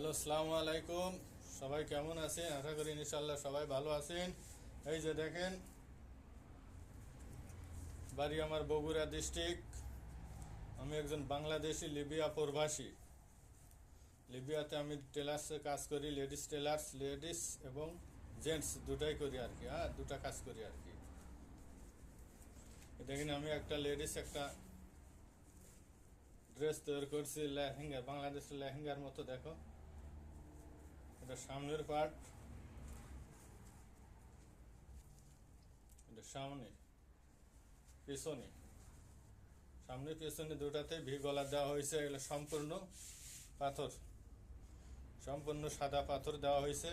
Hello, আসসালামু আলাইকুম। সবাই কেমন আছেন? আশা করি ইনশাআল্লাহ সবাই ভালো আছেন। এই যে দেখেন, বাড়ি আমার বগুড়া ডিস্ট্রিক্ট। আমি একজন বাংলাদেশি লিবিয়া প্রবাসী। লিবিয়াতে আমি টেলার্সে কাজ করি, লেডিস এবং জেন্টস দুটাই করি আর কি। হ্যাঁ, দুটা কাজ করি আর কি। দেখেন, আমি একটা একটা ড্রেস তৈরি করছি, লেহেঙ্গা, বাংলাদেশের লেহেঙ্গার মতো। দেখো, এটা সামনের পার্ট, এটা সামনে, পেছনে, সামনে পেছনে দুটাতে ভি গলা দেওয়া হয়েছে। এগুলো সম্পূর্ণ পাথর, সম্পূর্ণ সাদা পাথর দেওয়া হয়েছে।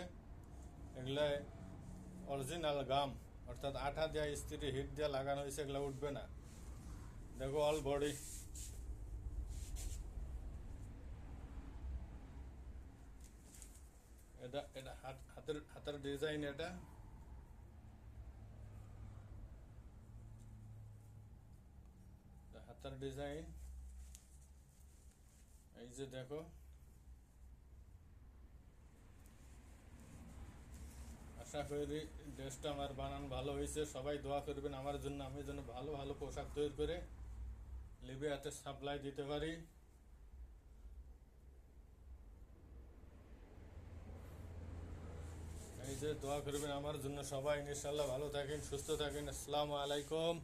এগুলায় অরিজিনাল গাম, অর্থাৎ আঠা দেওয়া, স্ত্রী হিট দেওয়া লাগানো হয়েছে। এগুলো উঠবে না। দেখো, অল বডি, এটা এটা হাতের হাতের ডিজাইন। এটা হাতের ডিজাইন। এই যে দেখো, আশা করি ড্রেসটা আমার বানান ভালো হয়েছে। সবাই দোয়া করবেন আমার জন্য, আমি যেন ভালো ভালো পোশাক তৈরি করে লিবিয়াতে সাপ্লাই দিতে পারি। এই যে দোয়া করবেন আমার জন্য সবাই। ইনশাআল্লাহ ভালো থাকেন, সুস্থ থাকেন। আসসালামু আলাইকুম।